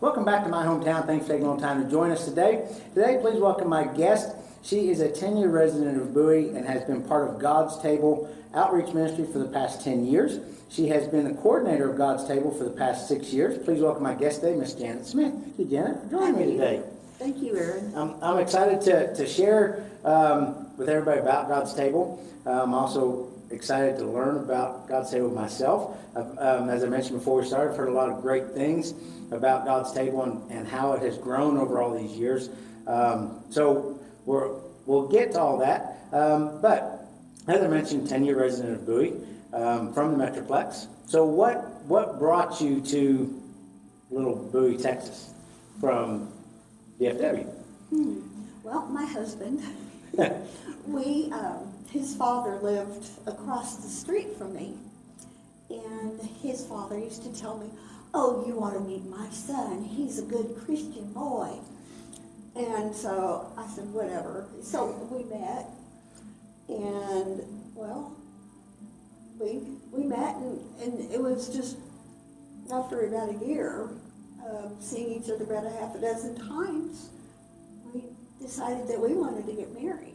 Welcome back to my hometown. Thanks for taking a little time to join us today. Today, please welcome my guest. She is a 10-year resident of Bowie and has been part of God's Table Outreach Ministry for the past 10 years. She has been the coordinator of God's Table for the past 6 years. Please welcome my guest today, Miss Janet Smith. Thank you, Janet, for joining me today. Thank you, Aaron. I'm excited to share with everybody about God's Table. I'm also excited to learn about God's Table myself. As I mentioned before we started, I've heard a lot of great things about God's Table and how it has grown over all these years. So we'll get to all that. But as I mentioned, 10-year resident of Bowie, from the Metroplex. So what brought you to little Bowie, Texas, from DFW? Well, my husband, his father lived across the street from me, and his father used to tell me, "Oh, you want to meet my son? He's a good Christian boy." And so I said, whatever. So we met, and well, we met, and it was just after about a year of seeing each other about a half a dozen times, we decided that we wanted to get married.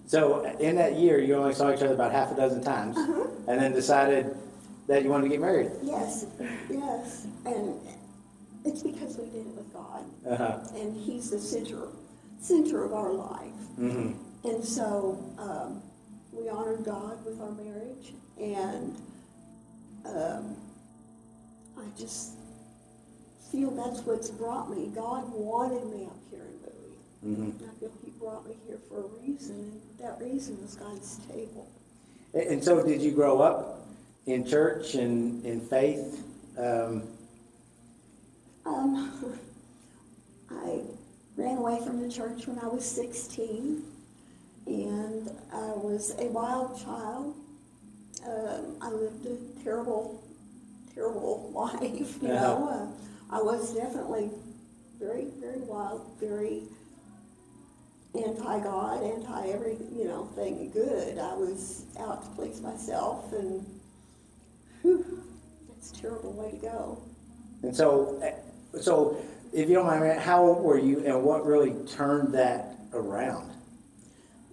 So in that year, you only saw each other about half a dozen times, and then decided that you wanted to get married. Yes, and it's because we did it with God, and He's the center of our life. Mm-hmm. And so we honored God with our marriage, and I just feel that's what's brought me. God wanted me up here in Bowie. Mm-hmm. I feel He brought me here for a reason, and that reason was God's table. And so did you grow up in church and in faith? I ran away from the church when I was 16, and I was a wild child. I lived a terrible life, you know. I was definitely very, very wild, very anti-God, anti-every, thing good. I was out to please myself, and that's a terrible way to go. And so if you don't mind, how old were you, and what really turned that around?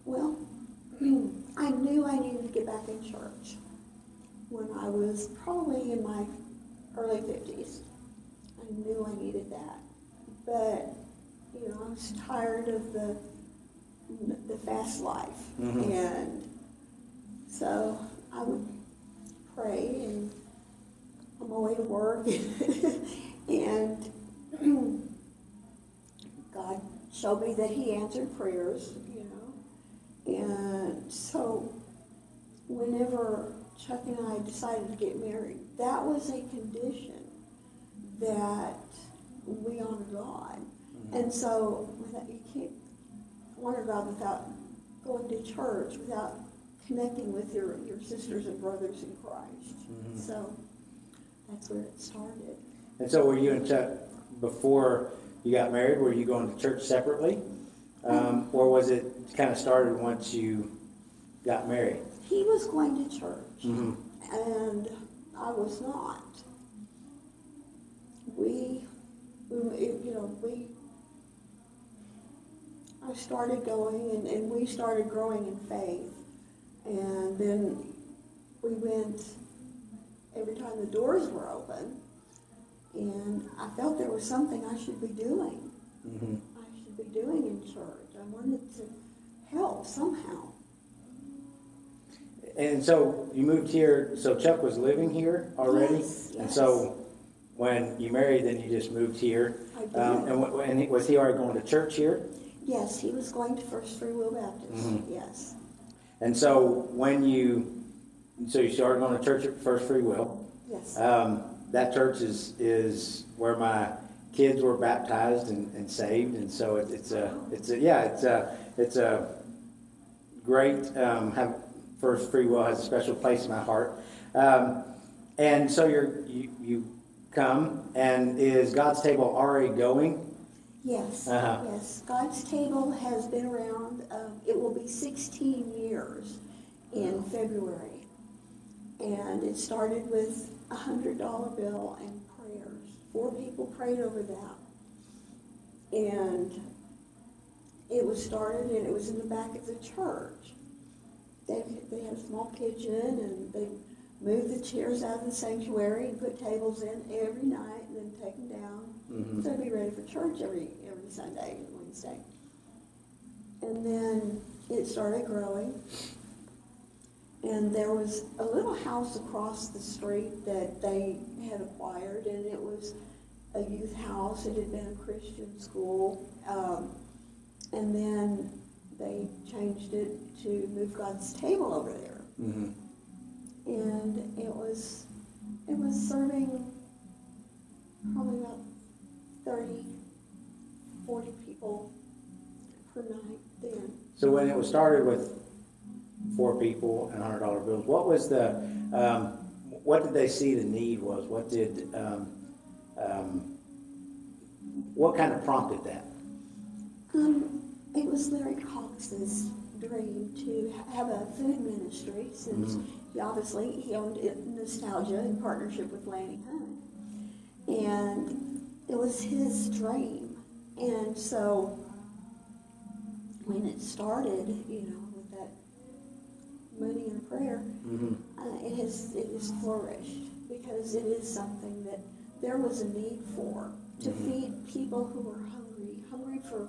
Well, I knew I needed to get back in church when I was probably in my early 50s. I knew I needed that. But, I was tired of the fast life. Mm-hmm. And so I would pray and on my way to work. And God showed me that He answered prayers, And so whenever Chuck and I decided to get married, that was a condition that we honor God. Mm-hmm. And so you can't honor God without going to church, without connecting with your sisters and brothers in Christ. Mm-hmm. So that's where it started. And so were you and Chuck, before you got married, were you going to church separately? Or was it kind of started once you got married? He was going to church, mm-hmm. and I was not. I started going, and we started growing in faith, and then we went every time the doors were open, and I felt there was something I should be doing. Mm-hmm. I should be doing in church. I wanted to help somehow. And so you moved here, so Chuck was living here already? Yes. And so when you married, then you just moved here? I did. And was he already going to church here? Yes, he was going to First Free Will Baptist, mm-hmm. yes. And so you started going to church at First Free Will? Yes. That church is where my kids were baptized and saved, and so it's a great, First Free Will has a special place in my heart. And so you come, and is God's Table already going? Yes, yes. God's Table has been around, it will be 16 years in February. And it started with a $100 bill and prayers. 4 people prayed over that. And it was started, and it was in the back of the church. They had a small kitchen, and they moved the chairs out of the sanctuary and put tables in every night, and then take them down. Mm-hmm. So they'd be ready for church every Sunday and Wednesday. And then it started growing, and there was a little house across the street that they had acquired, and it was a youth house. It had been a Christian school, and then they changed it to Move God's Table over there. Mm-hmm. And it was serving probably about 30, 40 people per night then. So when it was started with 4 people and $100 bills, what was the, what did they see the need was? What did, what kind of prompted that? It was Larry Cox's dream to have a food ministry, since he owned Nostalgia in partnership with Lanny Hunt. And it was his dream. And so when it started, with that money and prayer, it has flourished, because it is something that there was a need for, to feed people who were hungry for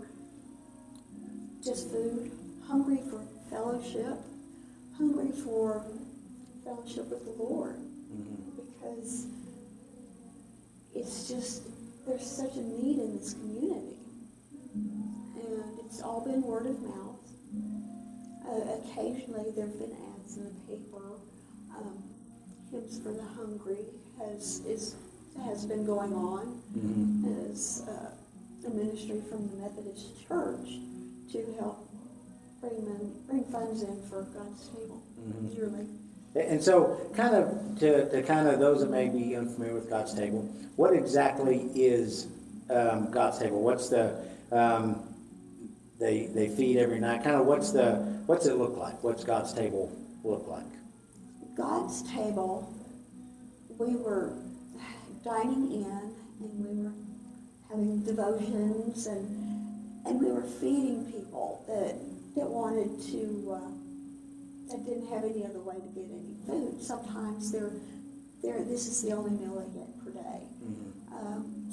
just food, hungry for fellowship, hungry for fellowship with the Lord, because it's just, there's such a need in this community, and it's all been word of mouth. Occasionally there have been ads in the paper. Hymns for the Hungry has been going on as a ministry from the Methodist Church to help bring funds in for God's Table yearly. And so, kind of to kind of those that may be unfamiliar with God's Table, what exactly is God's Table? What's the they feed every night? Kind of what's it look like? What's God's Table look like? God's Table, we were dining in, and we were having devotions, and we were feeding people that wanted to, that didn't have any other way to get any food. Sometimes this is the only meal they get per day.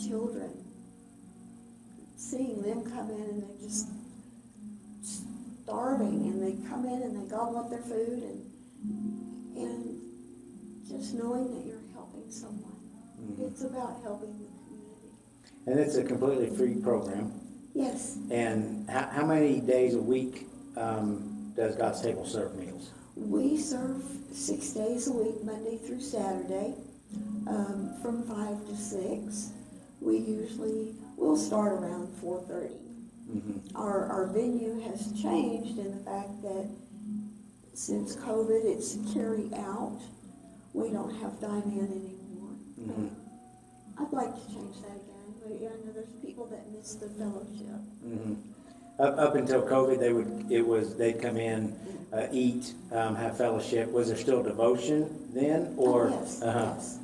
Children, seeing them come in and they're just starving, and they come in and they gobble up their food, and just knowing that you're helping someone. It's about helping the community. And it's a completely free program. Yes. And how many days a week does God's Table serve meals? We serve 6 days a week, Monday through Saturday, from 5 to 6. We'll start around 4:30. Our venue has changed in the fact that since COVID, it's carry out. We don't have dine-in anymore. I'd like to change that again, but I know there's people that miss the fellowship. Up until COVID, they'd come in, eat, have fellowship. Was there still devotion then, or? Yes. Yes.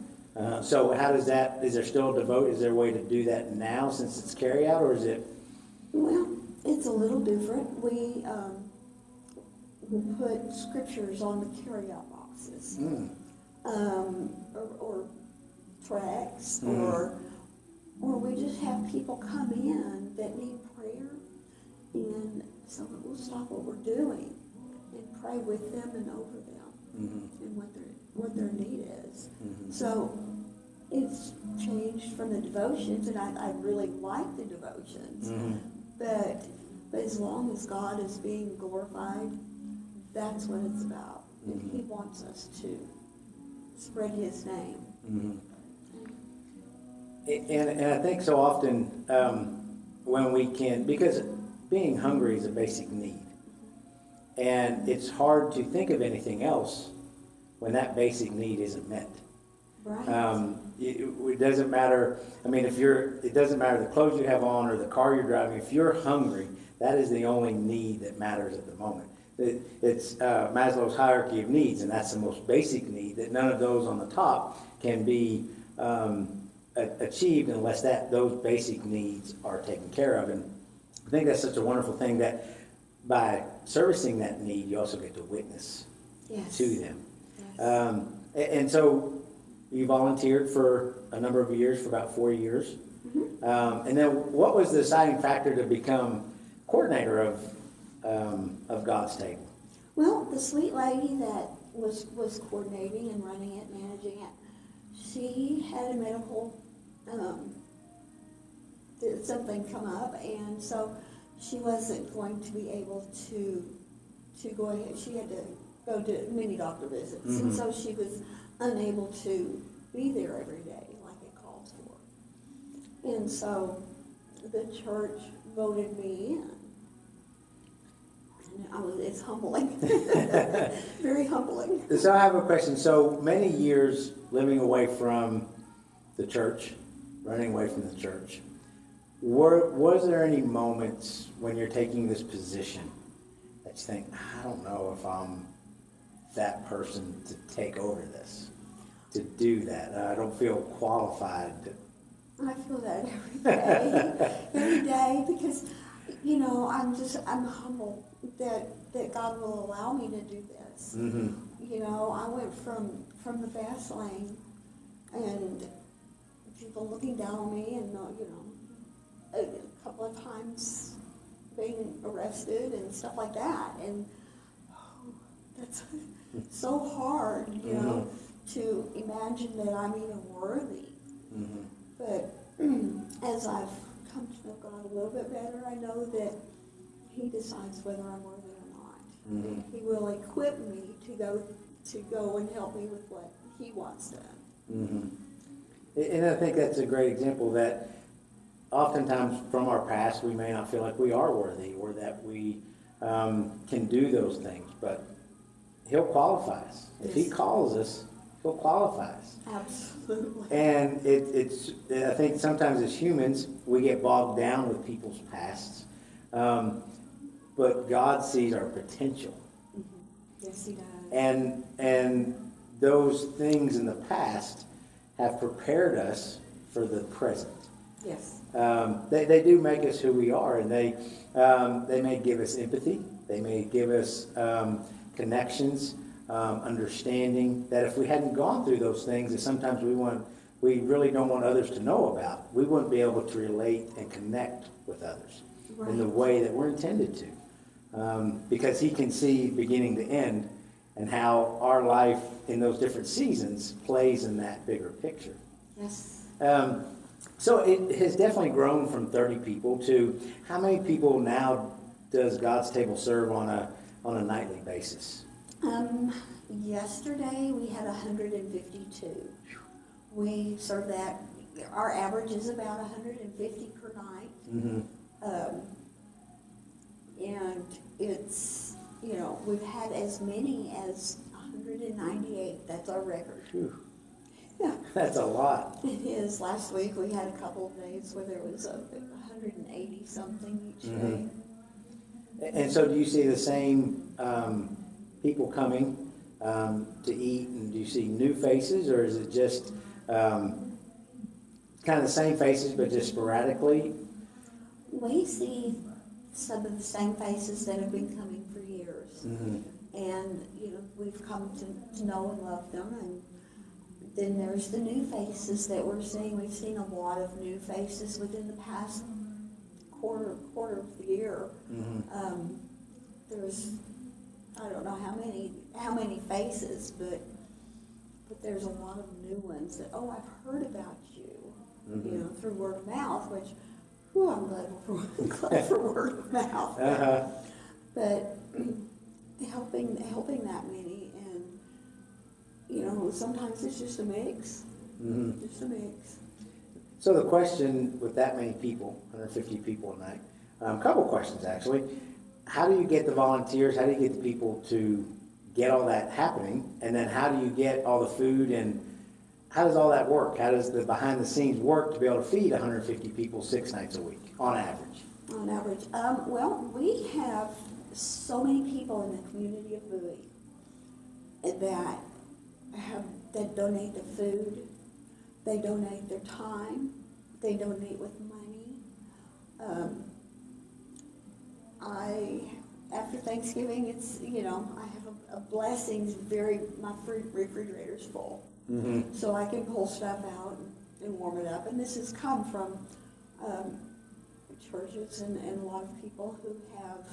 So how does that? Is there still devote? Is there a way to do that now since it's carry out, or is it? Well, it's a little different. We will put scriptures on the carry-out boxes, or tracts, or we just have people come in that need prayer, and so we'll stop what we're doing and pray with them and over them, and what their need is. So it's changed from the devotions, and I really like the devotions, but as long as God is being glorified, that's what it's about. He wants us to spread His name. And I think so often when we can, because being hungry is a basic need, and it's hard to think of anything else when that basic need isn't met. Right. It doesn't matter. I mean, it doesn't matter the clothes you have on or the car you're driving. If you're hungry, that is the only need that matters at the moment. It's Maslow's hierarchy of needs, and that's the most basic need. That none of those on the top can be achieved unless those basic needs are taken care of. And I think that's such a wonderful thing that by servicing that need, you also get to witness to them. Yes. And so you volunteered for a number of years, for about 4 years. Mm-hmm. And then what was the deciding factor to become coordinator of God's Table? Well, the sweet lady that was coordinating and running it, managing it, she had a medical something come up, and so she wasn't going to be able to go ahead. She had to go to many doctor visits, mm-hmm. and so she was unable to be there every day like it calls for. And so the church voted me in. It's humbling, very humbling. So I have a question. So many years living away from the church, running away from the church, was there any moments when you're taking this position that you think, I don't know if I'm that person to take over this, to do that? I don't feel qualified. I feel that every day, because, you know, I'm humble that God will allow me to do this. Mm-hmm. You know, I went from the fast lane and people looking down on me, and, you know, a couple of times being arrested and stuff like that. And that's so hard, you mm-hmm. know, to imagine that I'm even worthy. Mm-hmm. But as I've come to know God a little bit better, I know that He decides whether I'm worthy or not. Mm-hmm. He will equip me to go and help me with what He wants done. Mm-hmm. And I think that's a great example that oftentimes from our past we may not feel like we are worthy or that we can do those things, but He'll qualify us. Yes. If He calls us, He'll qualify us. Absolutely. And it's I think sometimes as humans we get bogged down with people's pasts, but God sees our potential. Mm-hmm. Yes, He does. And those things in the past have prepared us for the present. Yes. They do make us who we are, and they may give us empathy. They may give us connections, understanding that if we hadn't gone through those things that sometimes we really don't want others to know about, we wouldn't be able to relate and connect with others right. in the way that we're intended to. Because He can see beginning to end and how our life in those different seasons plays in that bigger picture. Yes. So it has definitely grown from 30 people to how many people now does God's Table serve on a nightly basis? Yesterday we had 152. We serve that. Our average is about 150 per night. Mm-hmm. And it's, you know, we've had as many as 198. That's our record. Whew. Yeah. That's a lot. It is. Last week we had a couple of days where there was 180 something each mm-hmm. day. And so do you see the same people coming to eat, and do you see new faces, or is it just kind of the same faces but just sporadically? We see some of the same faces that have been coming for years. Mm-hmm. And, you know, we've come to know and love them, and then there's the new faces that we're seeing. We've seen a lot of new faces within the past quarter of the year. Mm-hmm. There's, I don't know how many faces, but there's a lot of new ones that, oh, I've heard about you, mm-hmm. you know, through word of mouth, which, whew, I'm glad for word of mouth. Uh-huh. But helping that many, and, you know, sometimes it's just a mix. Mm-hmm. Just a mix. So the question with that many people, 150 people a night, a couple questions actually. How do you get the volunteers? How do you get the people to get all that happening? And then how do you get all the food, and how does all that work? How does the behind the scenes work to be able to feed 150 people 6 nights a week on average? On average. Well, we have so many people in the community of Bowie that donate the food, They donate their time. They donate with money. After Thanksgiving, it's, I have a blessings, my refrigerator's full. Mm-hmm. So I can pull stuff out and warm it up. And this has come from churches and a lot of people who have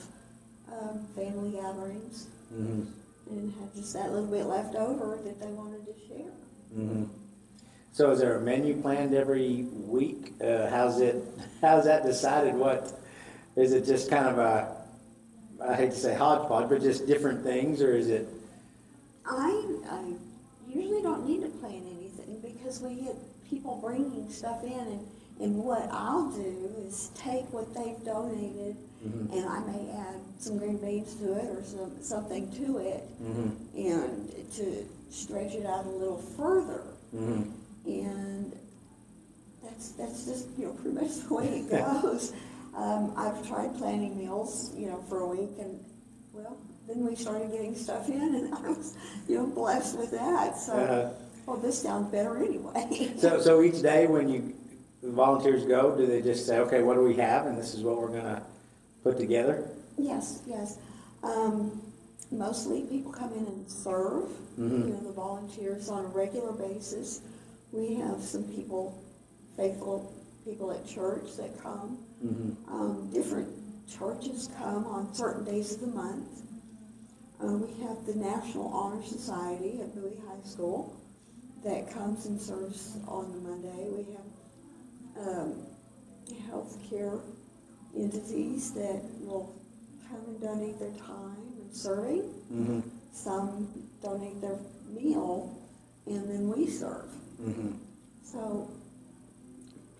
family gatherings Mm-hmm. and have just that little bit left over that they wanted to share. Mm-hmm. So is there a menu planned every week? How's that decided? What is it? Just kind of I hate to say hodgepodge, but just different things, or is it? I usually don't need to plan anything because we get people bringing stuff in, and what I'll do is take what they've donated, Mm-hmm. and I may add some green beans to it or something to it, Mm-hmm. and to stretch it out a little further. Mm-hmm. And that's just pretty much the way it goes. I've tried planning meals for a week, and then we started getting stuff in, and I was blessed with that. So this sounds better anyway. So each day when the volunteers go, do they just say, okay, what do we have, and this is what we're gonna put together? Yes. Mostly people come in and serve. Mm-hmm. The volunteers on a regular basis. We have some faithful people at church that come. Mm-hmm. Different churches come on certain days of the month. We have the National Honor Society at Bowie High School that comes and serves on the Monday. We have healthcare entities that will come and donate their time and serving. Mm-hmm. Some donate their meal, and then we serve. Mm-hmm. So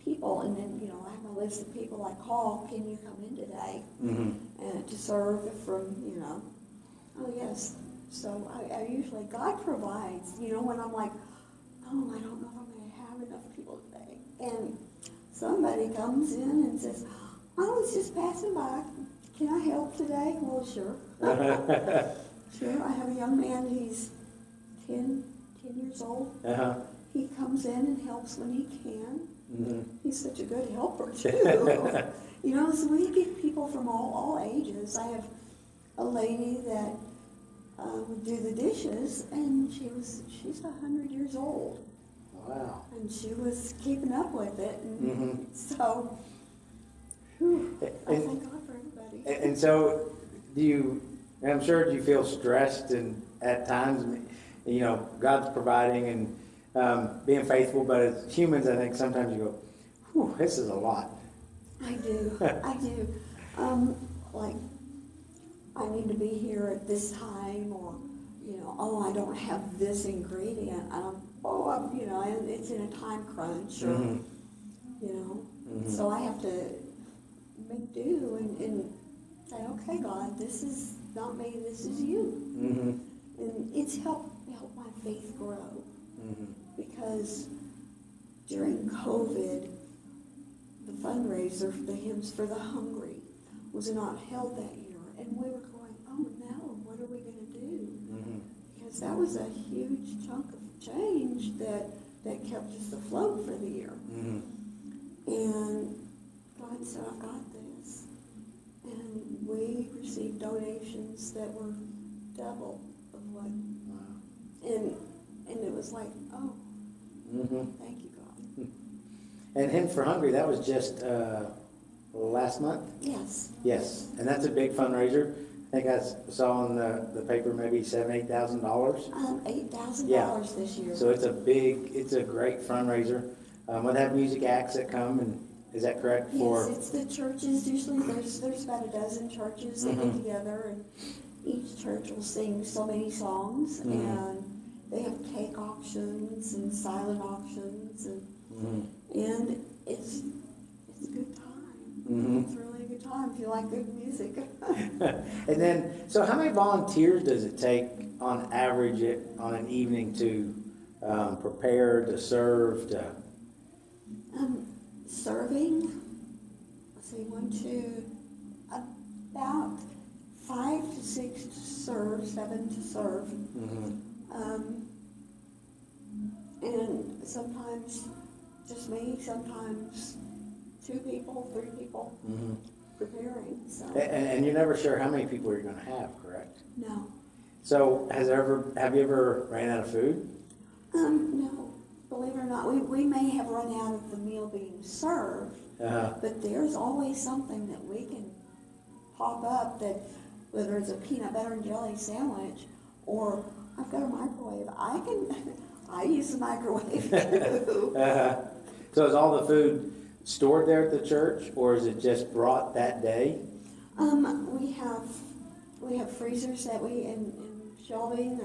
people, and then I have a list of people I call. Can you come in today? Mm-hmm. And to serve from oh yes. So I usually God provides. When I'm like, oh, I don't know if I'm going to have enough people today, and somebody comes in and says, I was just passing by. Can I help today? Well, sure. Sure. I have a young man. He's 10 years old. Uh-huh. He comes in and helps when he can. Mm-hmm. He's such a good helper, too. So we get people from all ages. I have a lady that would do the dishes, and she's 100 years old. Wow. And she was keeping up with it. And Mm-hmm. so, I thank God for everybody. And so I'm sure do you feel stressed and at times, God's providing and being faithful, but as humans, I think sometimes you go, whew, this is a lot. I do. Like, I need to be here at this time, or, I don't have this ingredient. And it's in a time crunch, or, Mm-hmm. So I have to make do and say, okay, God, this is not me, this is you. Mm-hmm. And it's helped my faith grow. Mm-hmm. Because during COVID, the fundraiser, the Hymns for the Hungry, was not held that year. And we were going, oh no, what are we going to do? Mm-hmm. Because that was a huge chunk of change that kept us afloat for the year. Mm-hmm. And God said, I've got this. And we received donations that were double of what. Wow. And it was like, oh, Mm-hmm. thank you, God. And Hymns for Hungry, that was just last month? Yes. Yes, and that's a big fundraiser. I think I saw in the paper maybe $7,000, $8,000. $8,000 this year. So it's a great fundraiser. We'll have music acts that come, and is that correct? Yes, it's the churches. Usually there's about a dozen churches that get Mm-hmm. together, and each church will sing so many songs, Mm-hmm. and they have cake auctions and silent auctions, and Mm-hmm. it's a good time. Mm-hmm. It's really a good time if you like good music. And then, so how many volunteers does it take on average on an evening to prepare, to serve, to? Serving, let's see, about 5 to 6 to serve, 7 to serve. Mm-hmm. And sometimes just me, sometimes 2 people, 3 people preparing. So And you're never sure how many people you're going to have, correct? no. So have you ever ran out of food? No. Believe it or not, we may have run out of the meal being served, but there's always something that we can pop up, that whether it's a peanut butter and jelly sandwich, or I've got a microwave. I use the microwave too. So is all the food stored there at the church, or is it just brought that day? We have freezers that we and shelving,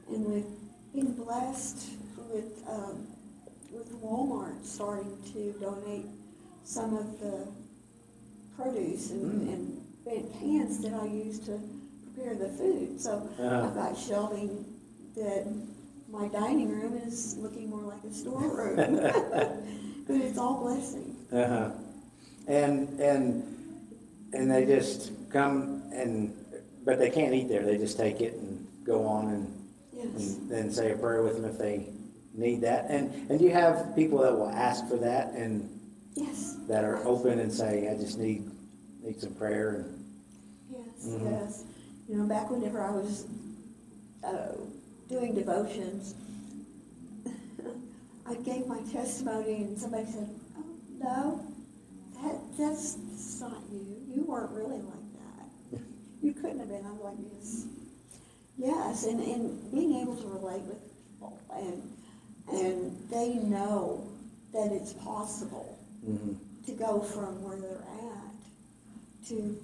and we've been blessed with Walmart starting to donate some of the produce and pans that I use to prepare the food. So I've got shelving that my dining room is looking more like a storeroom. But it's all blessing. And they just come but they can't eat there. They just take it and go on and then say a prayer with them if they need that. And you have people that will ask for that and that are open and say, I just need some prayer. Yes. You know, back whenever I was doing devotions, I gave my testimony and somebody said, oh, no, that's not you. You weren't really like that. You couldn't have been. I'm like, yes, and being able to relate with people, and they know that it's possible to go from where they're at to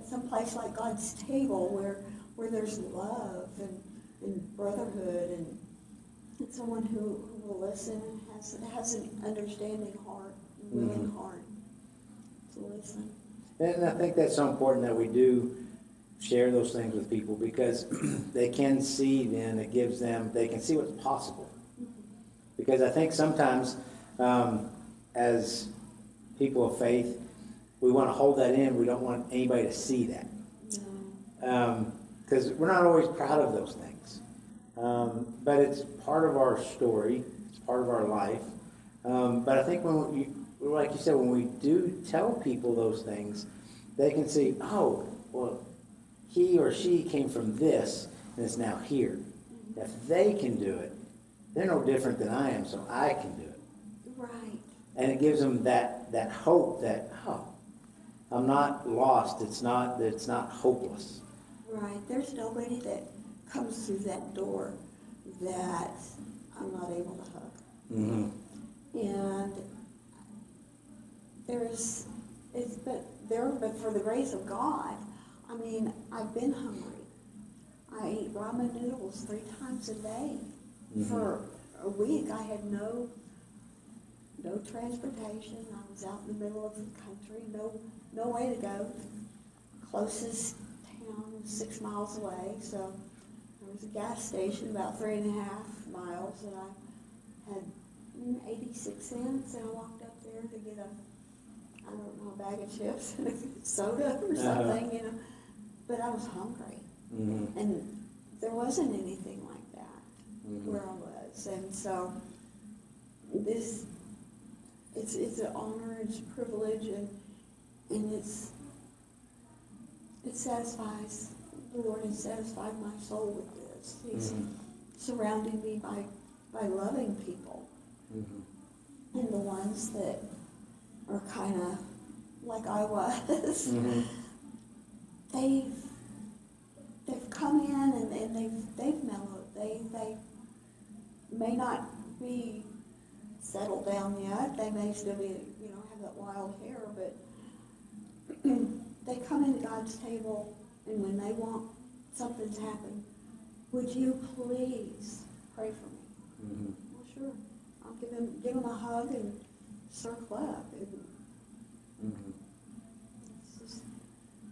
some place like God's table where there's love and brotherhood and someone who will listen and has an understanding heart, willing heart to listen. And I think that's so important that we do share those things with people, because they can see then, they can see what's possible. Because I think sometimes as people of faith, we want to hold that in. We don't want anybody to see that. Because we're not always proud of those things. But it's part of our story. It's part of our life. But I think like you said, when we do tell people those things, they can see, oh, well, he or she came from this and is now here. If they can do it, they're no different than I am, so I can do it. Right. And it gives them that hope that, oh, I'm not lost. It's not hopeless. Right. There's nobody that comes through that door that I'm not able to hug. And but for the grace of God, I mean, I've been hungry. I ate ramen noodles 3 times a day. For a week. I had no transportation. I was out in the middle of the country, no way to go. Closest town was 6 miles away, so there was a gas station about 3.5 miles, and I had 86 cents, and I walked up there to get a bag of chips and a soda or something, you know. But I was hungry, and there wasn't anything like that where I was, and so it's an honor, it's a privilege, and it satisfies, the Lord has satisfied my soul with this. He's surrounding me by loving people, and the ones that are kind of like I was. They've come in and they've mellowed. They may not be settled down yet. They may still be, have that wild hair, but they come into God's table, and when they want something's happened, would you please pray for me? Well, sure. I'll give them a hug and circle up. It's just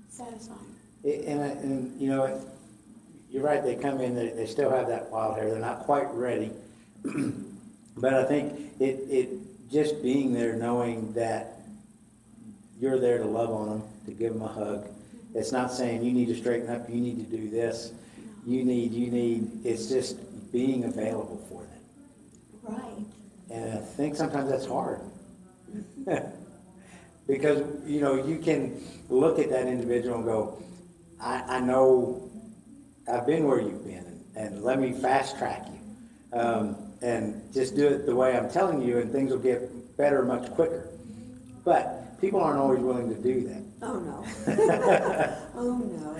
satisfying. And you're right, they come in, they still have that wild hair. They're not quite ready. But I think it just being there, knowing that you're there to love on them, to give them a hug. It's not saying you need to straighten up, you need to do this. You need, it's just being available for them. Right. And I think sometimes that's hard. Because, you know, you can look at that individual and go, I know I've been where you've been, and let me fast track you. And just do it the way I'm telling you, and things will get better much quicker. But people aren't always willing to do that. Oh, no. Oh, no.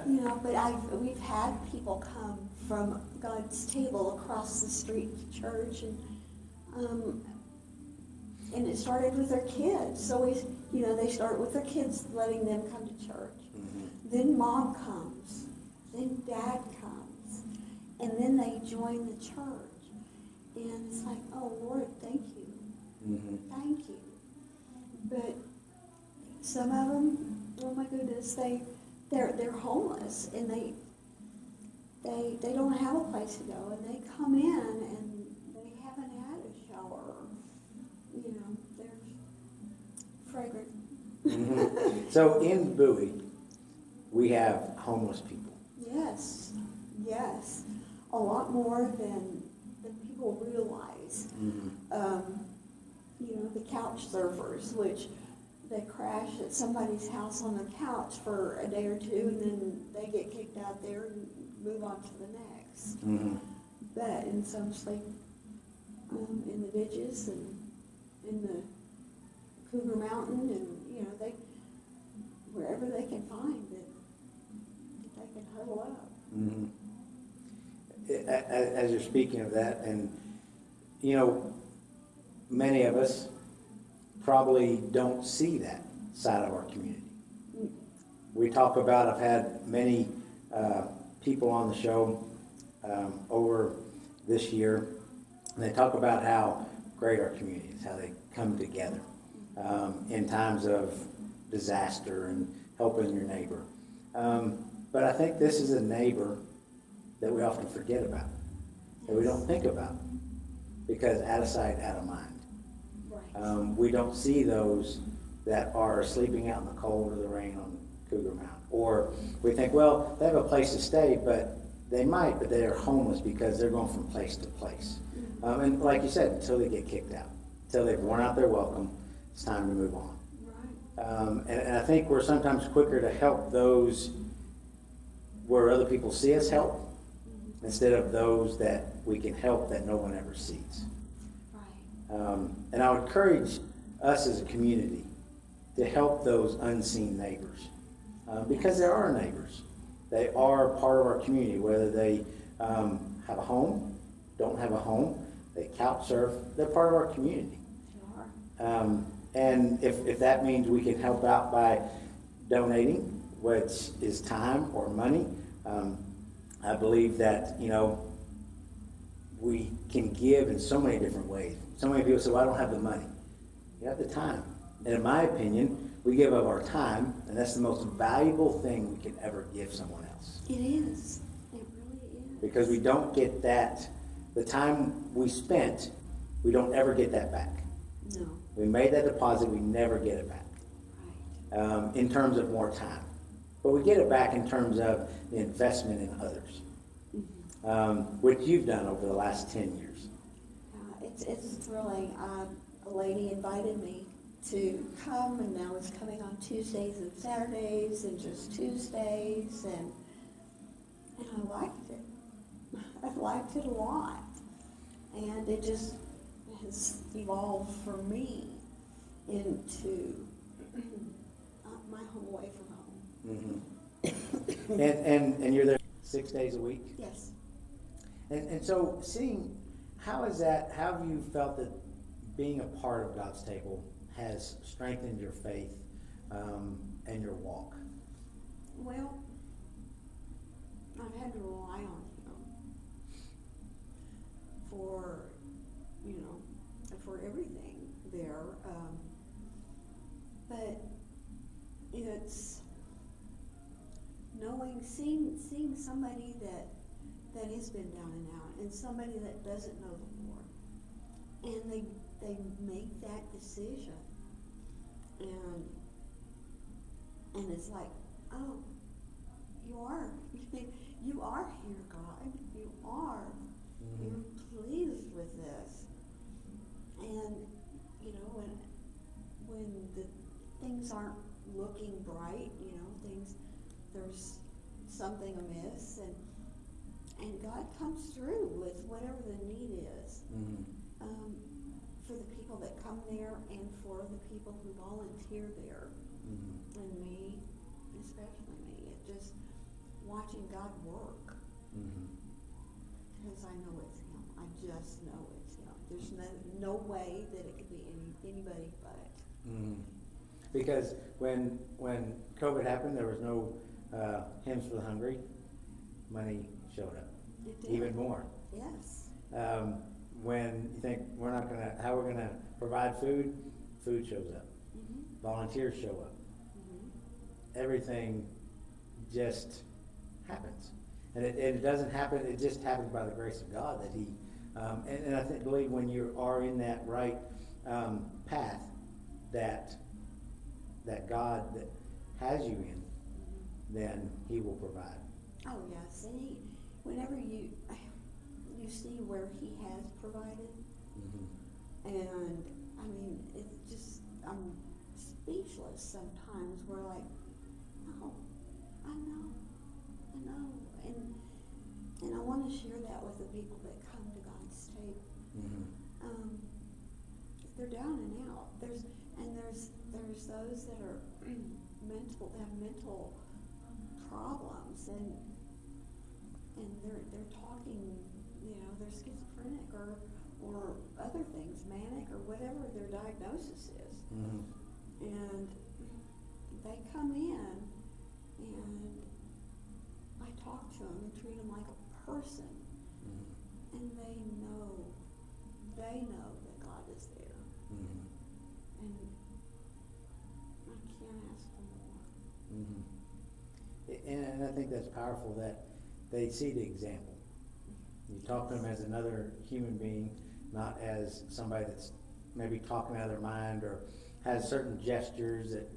You know, but we've had people come from God's table across the street to church, and it started with their kids. So they start with their kids, letting them come to church. Mm-hmm. Then mom comes. Then dad comes. And then they join the church. And it's like, oh, Lord, thank you. Mm-hmm. Thank you. But some of them, oh my goodness, they're homeless, and they don't have a place to go, and they come in and they haven't had a shower. You know, they're fragrant. Mm-hmm. So in Bowie, we have homeless people. Yes, yes, a lot more than people realize. Mm-hmm. You know, the couch surfers, which they crash at somebody's house on the couch for a day or two, and then they get kicked out there and move on to the next. Mm-hmm. But and some sleep in the ditches and in the Cougar Mountain, and you know, they wherever they can find it, they can huddle up. Mm-hmm. As you're speaking of that, and you know, many of us probably don't see that side of our community. We talk about, I've had many people on the show over this year, and they talk about how great our community is, how they come together in times of disaster and helping your neighbor. But I think this is a neighbor that we often forget about, that we don't think about, because out of sight, out of mind. Right. We don't see those that are sleeping out in the cold or the rain on Cougar Mountain. Or we think, well, they have a place to stay, but they might, but they are homeless because they're going from place to place. And like you said, until they get kicked out, until they've worn out their welcome, it's time to move on. Right. And I think we're sometimes quicker to help those where other people see us help, instead of those that we can help that no one ever sees. Right. And I would encourage us as a community to help those unseen neighbors, because there are neighbors. They are part of our community, whether they have a home, don't have a home, they couch surf, they're part of our community. They are. And if that means we can help out by donating, which is time or money, I believe that, you know, we can give in so many different ways. So many people say, well, I don't have the money. You have the time. And in my opinion, we give of our time, and that's the most valuable thing we can ever give someone else. It is. It really is. Because we don't get that, the time we spent, we don't ever get that back. No. We made that deposit, we never get it back. Right. In terms of more time. But we get it back in terms of the investment in others, which you've done over the last 10 years. It's thrilling. A lady invited me to come, and I was coming on Tuesdays and Saturdays and just Tuesdays, and I liked it. I liked it a lot. And it just has evolved for me into my home away from home. Mm-hmm. and you're there 6 days a week? Yes. And so seeing, how is that, how have you felt that being a part of God's table has strengthened your faith and your walk? Well, I've had to rely on Him for, you know, for everything there. But it's seeing somebody that has been down and out, and somebody that doesn't know the Lord, and they make that decision, and it's like, oh, you are here, God, you are, you're pleased with this, things aren't looking bright, there's something amiss, and God comes through with whatever the need is. For the people that come there and for the people who volunteer there. And me, especially me, just watching God work. Because I know it's Him. I just know it's Him. There's no way that it could be anybody but. Because when COVID happened, there was no Hymns for the Hungry. Money showed up. It did. Even more. Yes. When you think how we're gonna provide food, food shows up. Volunteers show up. Everything just happens, and it doesn't happen. It just happens by the grace of God that He. And I believe when you are in that right path, that God that has you in, then He will provide. Oh yes, and whenever you see where He has provided, and I mean, it's just, I'm speechless sometimes. We're like, oh, I know, and I want to share that with the people that come to God's table. They're down and out. There's those that are have mental problems, and they're talking, they're schizophrenic or other things, manic or whatever their diagnosis is. And they come in, and I talk to them and treat them like a person, and they know that God is there, and I can't ask for more. And I think that's powerful that they see the example. You talk to them as another human being, not as somebody that's maybe talking out of their mind or has certain gestures that,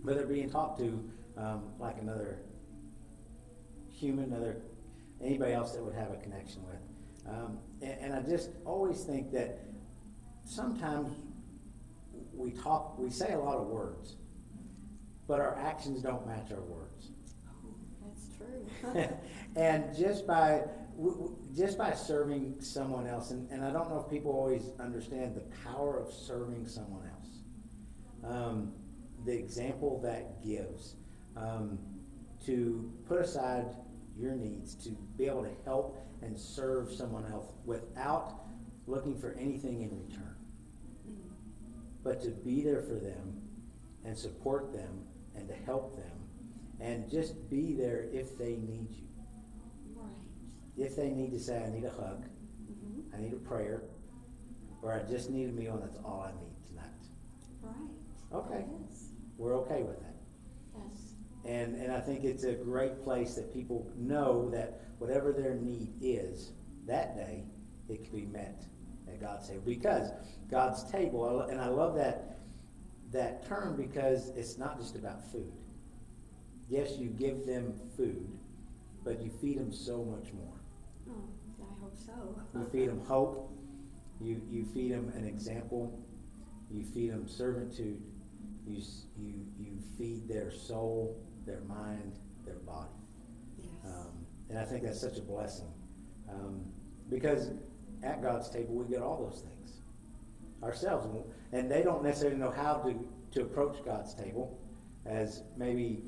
but they're being talked to like another human, anybody else that would have a connection with. And I just always think that sometimes we say a lot of words, but our actions don't match our words. Oh, that's true. And just by serving someone else, and I don't know if people always understand the power of serving someone else, the example that gives, to put aside your needs, to be able to help and serve someone else without looking for anything in return, but to be there for them and support them and to help them and just be there if they need you. Right. If they need to say, I need a hug, I need a prayer, or I just need a meal and that's all I need tonight. Right. Okay. Yes. We're okay with that. Yes. And I think it's a great place that people know that whatever their need is that day, it can be met at God's table. Because God's table, and I love that term because it's not just about food. Yes, you give them food, but you feed them so much more. Oh, I hope so. You feed them hope. You feed them an example. You feed them servitude. You feed their soul, their mind, their body. Yes. And I think that's such a blessing. Because at God's table, we get all those things ourselves. And they don't necessarily know how to approach God's table as maybe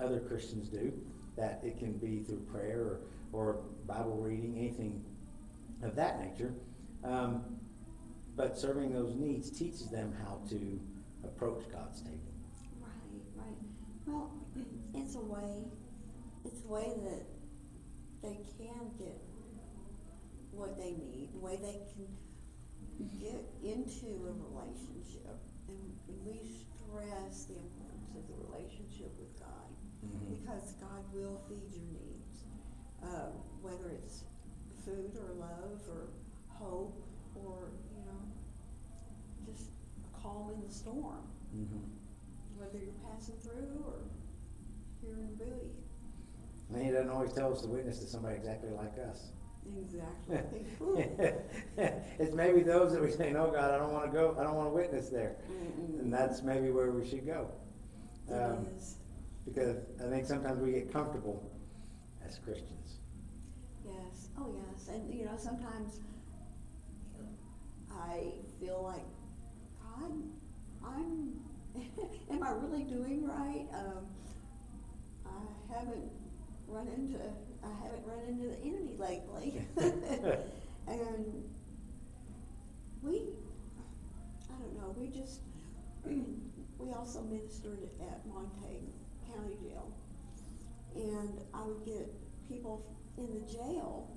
other Christians do, that it can be through prayer or Bible reading, anything of that nature. But serving those needs teaches them how to approach God's table. Right. Well, it's a way that they can get what they need, a way they can get into a relationship. And we stress the importance of the relationship with God, because God will feed your needs, whether it's food or love or hope or, just a calm in the storm, whether you're passing through or here in Bowie. And He doesn't always tell us to witness to somebody exactly like us. Exactly. It's maybe those that we say, no, God, I don't want to go, I don't want to witness there. Mm-mm. And that's maybe where we should go. It is. Because I think sometimes we get comfortable as Christians. Yes. Oh, yes. And, sometimes I feel like, God, am I really doing right? I haven't run into the enemy lately. And I don't know, we also ministered at Montague County Jail. And I would get people in the jail,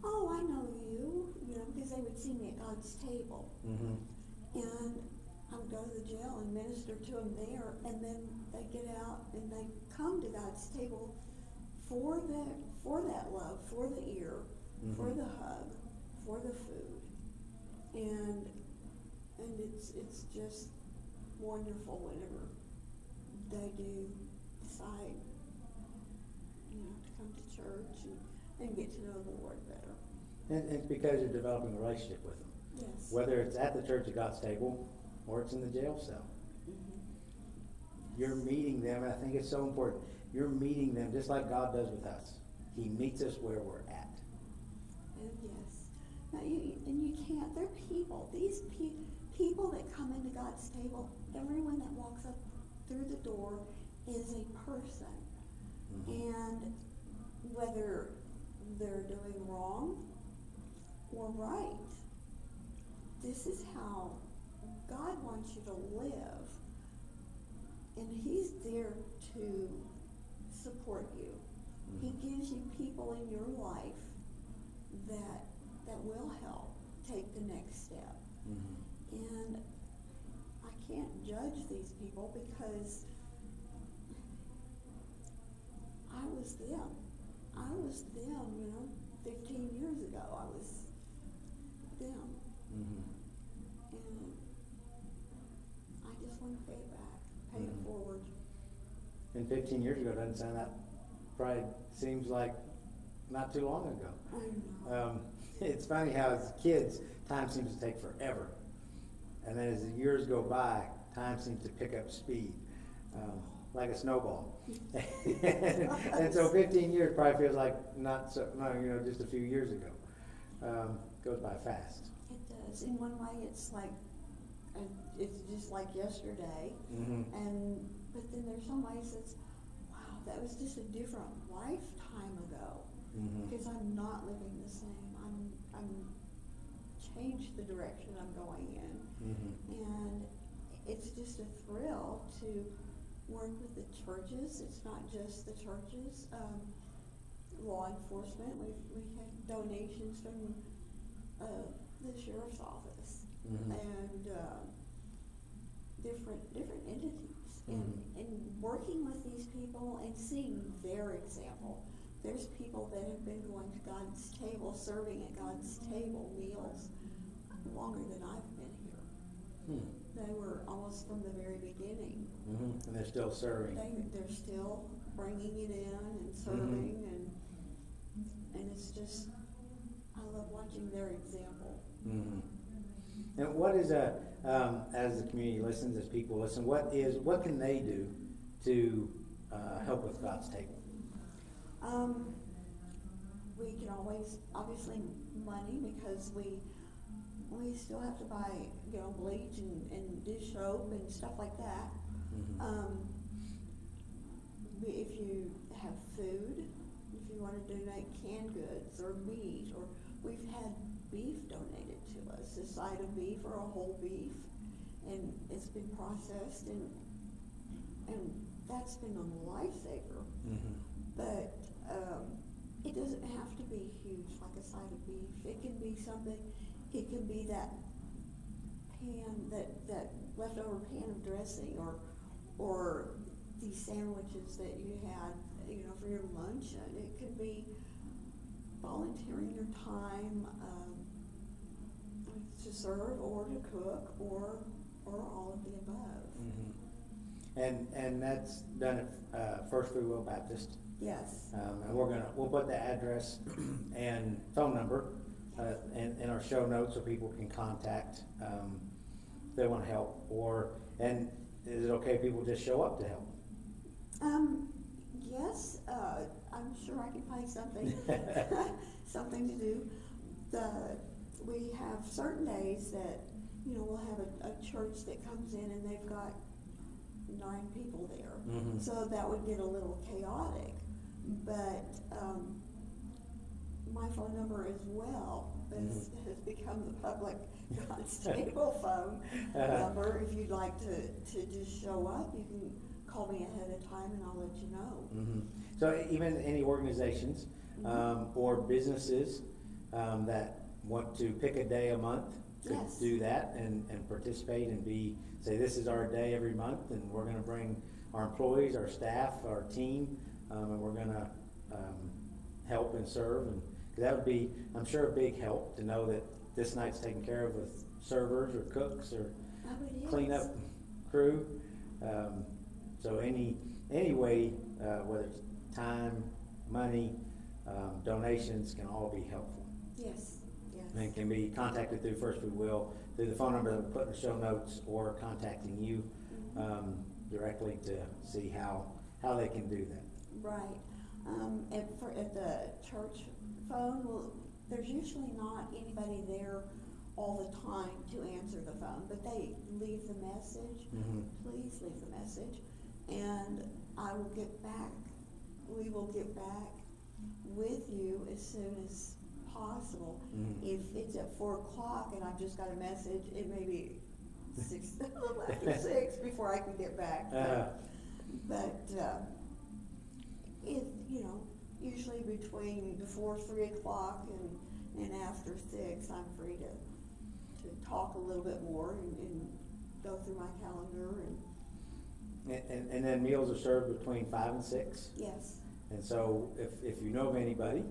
oh, I know you, because they would see me at God's table. Mm-hmm. And I would go to the jail and minister to them there, and then they get out and they come to God's table for that love, for the ear, Mm-hmm. for the hug, for the food, and it's just wonderful whenever they do decide, to come to church and get to know the Lord better. And it's because you're developing a relationship with them. Yes. Whether it's at the Church of God's table or it's in the jail cell. Mm-hmm. You're meeting them, and I think it's so important. You're meeting them just like God does with us. He meets us where we're at. And yes. Now you can't, they're people. These people that come into God's table, everyone that walks up through the door is a person. Mm-hmm. And whether they're doing wrong or right, this is how God wants you to live. And He's there to support you. Mm-hmm. He gives you people in your life that will help take the next step. Mm-hmm. And I can't judge these people because I was them. 15 years ago, I was them. Mm-hmm. And I just want to pay it back, pay Mm-hmm. it forward. And 15 years ago doesn't sound that, probably seems like not too long ago. I know. It's funny how as kids, time seems to take forever. And then as the years go by, time seems to pick up speed, like a snowball. And so 15 years probably feels like just a few years ago. Goes by fast. It does. In one way, it's just like yesterday. Mm-hmm. But then there's some ways it's, wow, that was just a different lifetime ago. Mm-hmm. Because I'm not living the same. I'm changed the direction I'm going in. Mm-hmm. And it's just a thrill to work with the churches. It's not just the churches. Law enforcement. We had donations from the sheriff's office. Mm-hmm. And different entities. Mm-hmm. And working with these people and seeing their example. There's people that have been going to God's table, serving at God's table meals longer than I've been here. Hmm. They were almost from the very beginning. Mm-hmm. And they're still serving. They're still bringing it in and serving, and it's just, I love watching their example. Mm-hmm. And what is as the community listens, as people listen, what can they do to help with God's table? We can always, obviously, money, because we still have to buy, bleach and dish soap and stuff like that. Mm-hmm. If you have food, if you want to donate canned goods or meat, or we've had beef donated to us, a side of beef or a whole beef, and it's been processed, and that's been a lifesaver. Mm-hmm. But it doesn't have to be huge, like a side of beef. It can be something. It can be that pan, that leftover pan of dressing, or these sandwiches that you had, for your luncheon. It could be volunteering your time to serve, or to cook, or all of the above. Mm-hmm. And that's done at First Free Will Baptist. Yes. And we'll put the address and phone number in our show notes so people can contact if they want to help. And is it okay if people just show up to help? Yes, I'm sure I can find something, something to do. We have certain days that, we'll have a church that comes in and they've got 9 people there. Mm-hmm. So that would get a little chaotic. But my phone number as well has become the public God's table phone number. If you'd like to just show up, you can call me ahead of time and I'll let you know. Mm-hmm. So even any organizations or businesses that want to pick a day a month could Yes. do that and participate and say this is our day every month and we're going to bring our employees, our staff, our team, and we're going to help and serve. And that would be, I'm sure, a big help to know that this night's taken care of with servers or cooks or cleanup crew. So any way, whether it's time, money, donations can all be helpful. Yes, yes. And can be contacted through First We Will, through the phone number that we put in the show notes, or contacting you directly to see how they can do that. Right. At the church phone, well, there's usually not anybody there all the time to answer the phone, but they leave the message. Mm-hmm. Please leave the message, and we will get back with you as soon as possible. Mm-hmm. If it's at 4 o'clock and I've just got a message, it may be 6, a little after 6 before I can get back. Usually before 3 o'clock and after 6, I'm free to talk a little bit more and go through my calendar And then meals are served between 5 and 6. Yes. And so if you know of anybody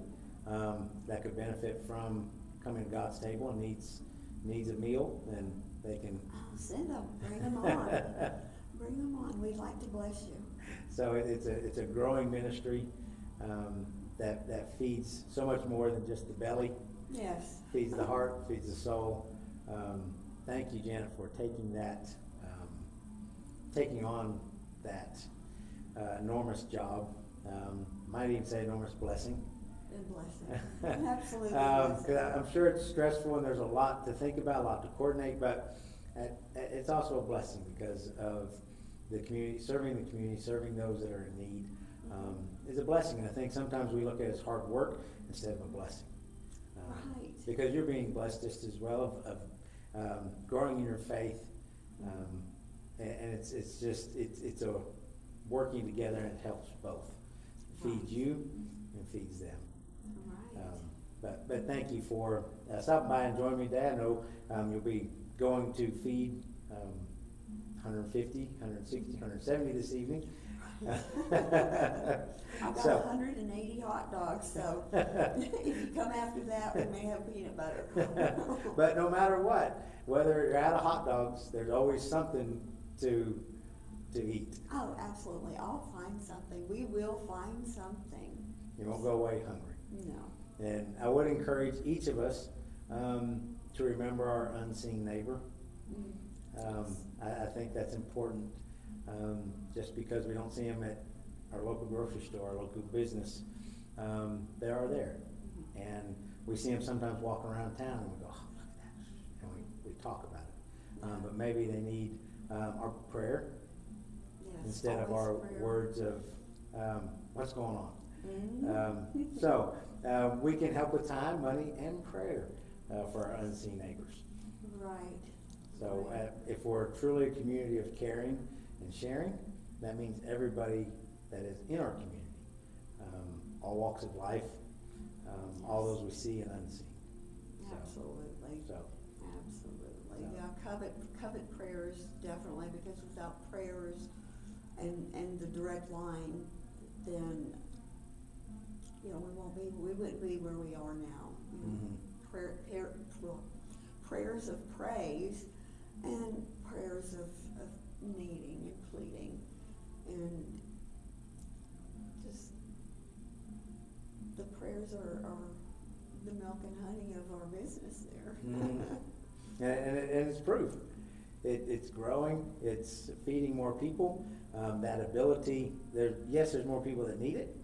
that could benefit from coming to God's table and needs a meal, then they can Send them, bring them on. Bring them on. We'd like to bless you. So it's a growing ministry that feeds so much more than just the belly. Yes. Feeds the heart, feeds the soul. Thank you, Janet, for taking on that enormous job. Might even say enormous blessing. And blessing. Absolutely. Because I'm sure it's stressful and there's a lot to think about, a lot to coordinate, but it's also a blessing because of the community, serving those that are in need is a blessing. And I think sometimes we look at it as hard work instead of a blessing. Right. Because you're being blessed just as well of growing in your faith, and it's a working together and it helps both. It feeds you and feeds them. Right. But thank you for stopping by and joining me today. I know you'll be going to feed 150, 160, 170 this evening. I've got 180 hot dogs, so if you come after that, we may have peanut butter. But no matter what, whether you're out of hot dogs, there's always something to eat. Oh, absolutely. I'll find something. We will find something. You won't go away hungry. No. And I would encourage each of us to remember our unseen neighbor. I think that's important. Just because we don't see them at our local grocery store, our local business, they are there. And we see them sometimes walking around town and we go, oh, look at that. And we talk about it. But maybe they need our prayer instead of our words of what's going on. So we can help with time, money, and prayer for our unseen neighbors. Right. So if we're truly a community of caring and sharing, that means everybody that is in our community, all walks of life, all those we see and unseen. Absolutely. Absolutely. So. Yeah, covet prayers, definitely, because without prayers and the direct line, then we wouldn't be where we are now. Prayers of praise and prayers of needing and pleading and just potatoes are the milk and honey of our business there. And it's proof. It's growing. It's feeding more people. That ability, there's more people that need it,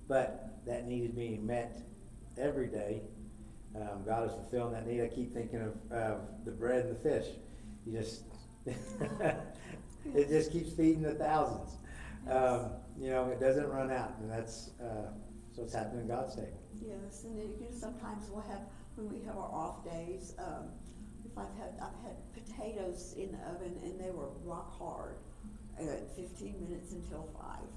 but that need is being met every day. God is fulfilling that need. I keep thinking of the bread and the fish. You just, it just keeps feeding the thousands. It doesn't run out, and that's what's happening in God's table. Yes, and sometimes when we have our off days, if I've had potatoes in the oven and they were rock hard at 15 minutes until 5.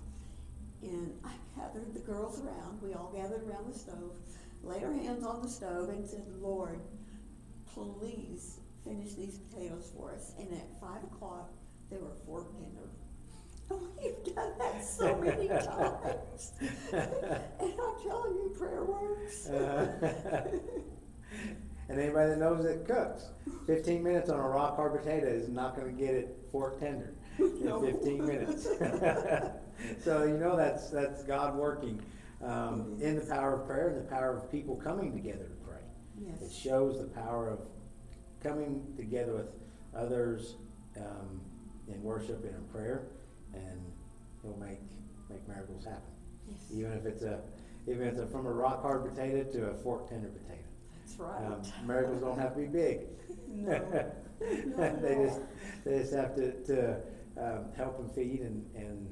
And I gathered the girls around, we all gathered around the stove, laid our hands on the stove and said, Lord, please finish these potatoes for us. And at 5 o'clock, they were fork tender. We've done that so many times. And I'm telling you, prayer works. And anybody that knows it cooks, 15 minutes on a raw hard potato is not going to get it fork tender in 15 minutes. So that's God working in the power of prayer and the power of people coming together to pray. Yes. It shows the power of coming together with others in worship and in prayer, and He'll make miracles happen. Yes. Even if it's from a rock hard potato to a fork tender potato. That's right. Miracles don't have to be big. No. They just have to help and feed and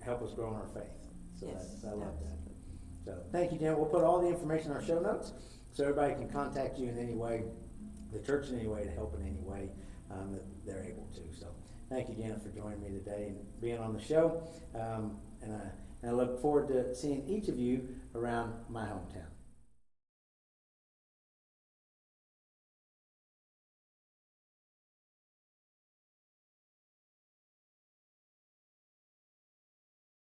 help us grow in our faith. So Yes, I love that. absolutely. So thank you, Jan. We'll put all the information in our show notes so everybody can contact you in any way, the church in any way, to help in any way that they're able to. So thank you, Janet, for joining me today and being on the show. And I look forward to seeing each of you around my hometown.